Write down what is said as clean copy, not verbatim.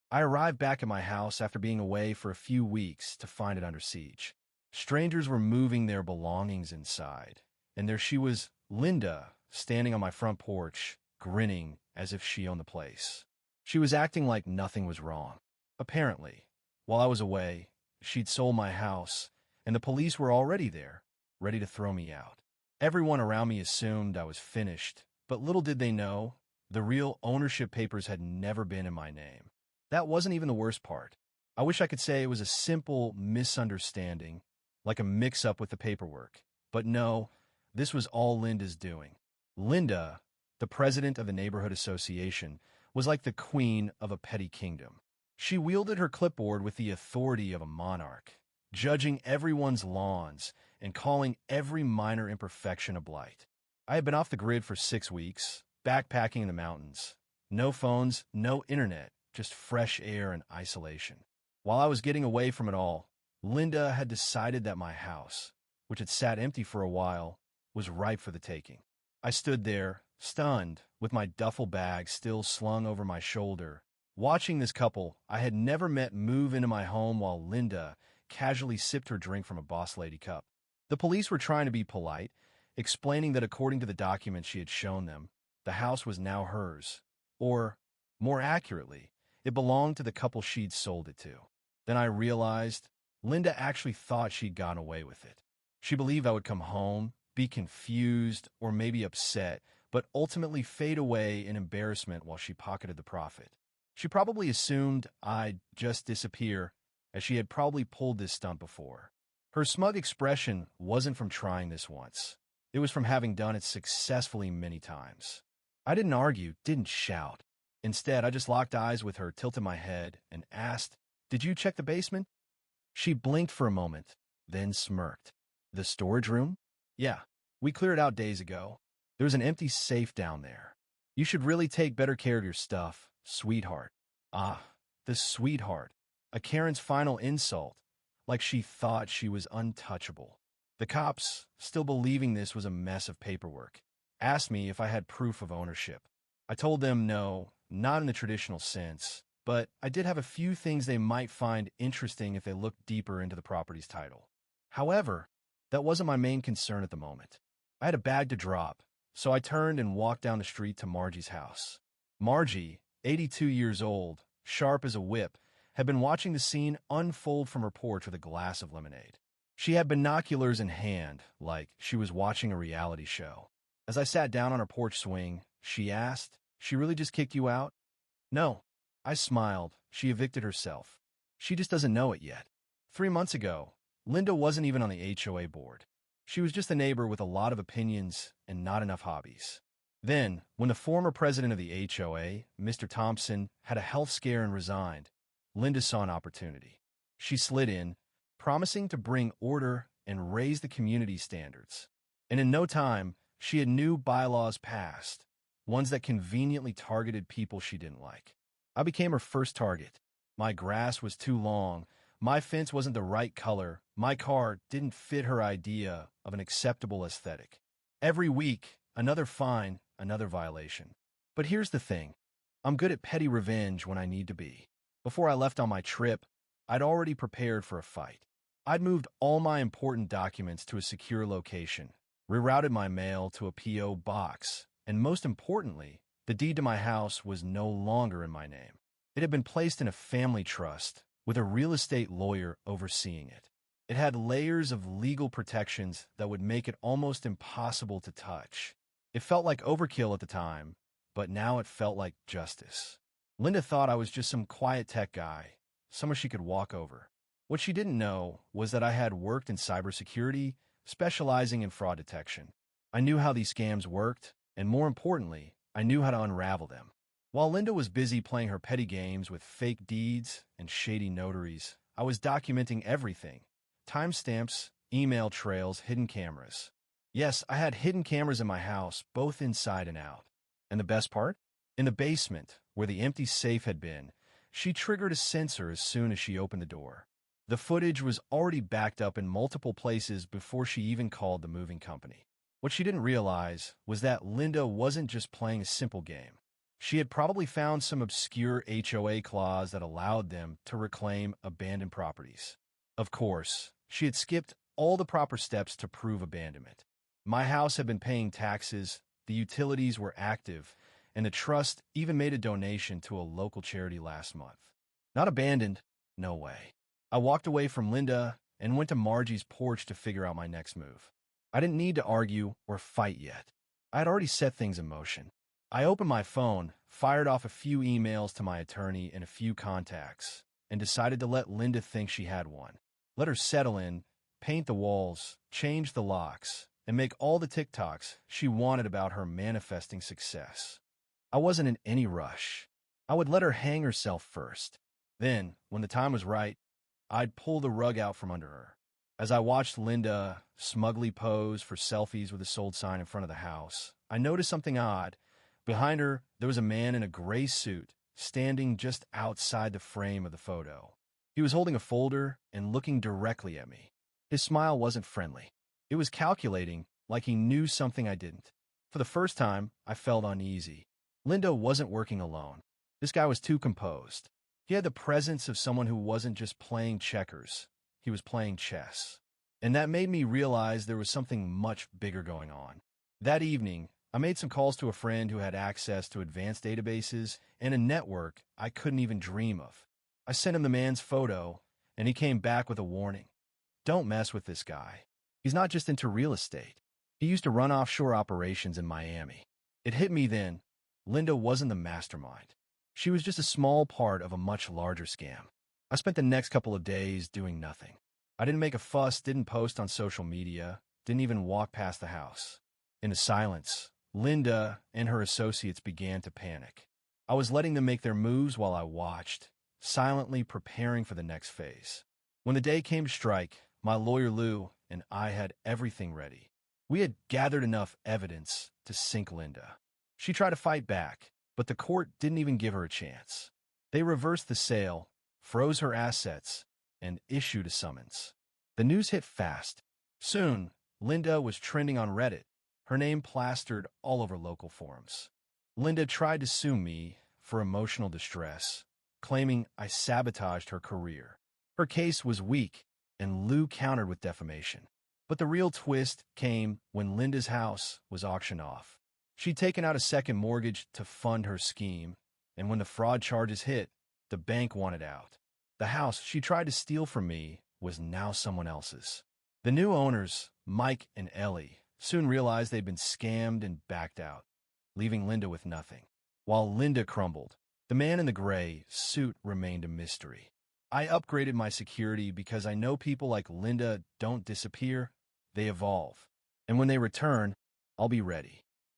I arrived back at my house after being away for a few weeks to find it under siege. Strangers were moving their belongings inside, and there she was, Linda, standing on my front porch, grinning as if she owned the place. She was acting like nothing was wrong. Apparently, while I was away, she'd sold my house, and the police were already there, ready to throw me out. Everyone around me assumed I was finished, but little did they know, the real ownership papers had never been in my name. That wasn't even the worst part. I wish I could say it was a simple misunderstanding, like a mix-up with the paperwork. But no, this was all Linda's doing. Linda, the president of the neighborhood association, was like the queen of a petty kingdom. She wielded her clipboard with the authority of a monarch, judging everyone's lawns and calling every minor imperfection a blight. I had been off the grid for 6 weeks, backpacking in the mountains. No phones, no internet, just fresh air and isolation. While I was getting away from it all, Linda had decided that my house, which had sat empty for a while, was ripe for the taking. I stood there, stunned, with my duffel bag still slung over my shoulder, watching this couple I had never met move into my home while Linda casually sipped her drink from a boss lady cup. The police were trying to be polite, explaining that according to the documents she had shown them, the house was now hers, or, more accurately, it belonged to the couple she'd sold it to. Then I realized Linda actually thought she'd gotten away with it. She believed I would come home, be confused, or maybe upset, but ultimately fade away in embarrassment while she pocketed the profit. She probably assumed I'd just disappear, as she had probably pulled this stunt before. Her smug expression wasn't from trying this once. It was from having done it successfully many times. I didn't argue, didn't shout. Instead, I just locked eyes with her, tilted my head, and asked, "Did you check the basement?" She blinked for a moment, then smirked. "The storage room? Yeah, we cleared it out days ago. There's an empty safe down there. You should really take better care of your stuff, sweetheart." Ah, the sweetheart. A Karen's final insult, like she thought she was untouchable. The cops, still believing this was a mess of paperwork, asked me if I had proof of ownership. I told them no, not in the traditional sense, but I did have a few things they might find interesting if they looked deeper into the property's title. However, that wasn't my main concern at the moment. I had a bag to drop, so I turned and walked down the street to Margie's house. Margie, 82 years old, sharp as a whip, had been watching the scene unfold from her porch with a glass of lemonade. She had binoculars in hand, like she was watching a reality show. As I sat down on her porch swing, she asked, "She really just kicked you out?" "No." I smiled. She evicted herself. She just doesn't know it yet. 3 months ago, Linda wasn't even on the HOA board. She was just a neighbor with a lot of opinions and not enough hobbies. Then, when the former president of the HOA, Mr. Thompson, had a health scare and resigned, Linda saw an opportunity. She slid in, promising to bring order and raise the community standards. And in no time, she had new bylaws passed, ones that conveniently targeted people she didn't like. I became her first target. My grass was too long, my fence wasn't the right color, my car didn't fit her idea of an acceptable aesthetic. Every week, another fine, another violation. But here's the thing. I'm good at petty revenge when I need to be. Before I left on my trip, I'd already prepared for a fight. I'd moved all my important documents to a secure location, rerouted my mail to a P.O. box, and most importantly, the deed to my house was no longer in my name. It had been placed in a family trust, with a real estate lawyer overseeing it. It had layers of legal protections that would make it almost impossible to touch. It felt like overkill at the time, but now it felt like justice. Linda thought I was just some quiet tech guy, someone she could walk over. What she didn't know was that I had worked in cybersecurity, specializing in fraud detection. I knew how these scams worked, and more importantly, I knew how to unravel them. While Linda was busy playing her petty games with fake deeds and shady notaries, I was documenting everything. Timestamps, email trails, hidden cameras. Yes, I had hidden cameras in my house, both inside and out. And the best part? In the basement, where the empty safe had been, she triggered a sensor as soon as she opened the door. The footage was already backed up in multiple places before she even called the moving company. What she didn't realize was that Linda wasn't just playing a simple game. She had probably found some obscure HOA clause that allowed them to reclaim abandoned properties. Of course, she had skipped all the proper steps to prove abandonment. My house had been paying taxes, the utilities were active, and the trust even made a donation to a local charity last month. Not abandoned, no way. I walked away from Linda and went to Margie's porch to figure out my next move. I didn't need to argue or fight yet. I had already set things in motion. I opened my phone, fired off a few emails to my attorney and a few contacts, and decided to let Linda think she had one. Let her settle in, paint the walls, change the locks, and make all the TikToks she wanted about her manifesting success. I wasn't in any rush. I would let her hang herself first. Then, when the time was right, I'd pull the rug out from under her. As I watched Linda smugly pose for selfies with a sold sign in front of the house, I noticed something odd. Behind her, there was a man in a gray suit, standing just outside the frame of the photo. He was holding a folder and looking directly at me. His smile wasn't friendly. It was calculating, like he knew something I didn't. For the first time, I felt uneasy. Linda wasn't working alone. This guy was too composed. He had the presence of someone who wasn't just playing checkers. He was playing chess. And that made me realize there was something much bigger going on. That evening, I made some calls to a friend who had access to advanced databases and a network I couldn't even dream of. I sent him the man's photo, and he came back with a warning. Don't mess with this guy. He's not just into real estate. He used to run offshore operations in Miami. It hit me then. Linda wasn't the mastermind. She was just a small part of a much larger scam. I spent the next couple of days doing nothing. I didn't make a fuss, didn't post on social media, didn't even walk past the house. In the silence, Linda and her associates began to panic. I was letting them make their moves while I watched, silently preparing for the next phase. When the day came to strike, my lawyer Lou and I had everything ready. We had gathered enough evidence to sink Linda. She tried to fight back, but the court didn't even give her a chance. They reversed the sale, froze her assets, and issued a summons. The news hit fast. Soon, Linda was trending on Reddit, her name plastered all over local forums. Linda tried to sue me for emotional distress, claiming I sabotaged her career. Her case was weak, and Lou countered with defamation. But the real twist came when Linda's house was auctioned off. She'd taken out a second mortgage to fund her scheme, and when the fraud charges hit, the bank wanted out. The house she tried to steal from me was now someone else's. The new owners, Mike and Ellie, soon realized they'd been scammed and backed out, leaving Linda with nothing. While Linda crumbled, the man in the gray suit remained a mystery. I upgraded my security because I know people like Linda don't disappear, they evolve. And when they return, I'll be ready.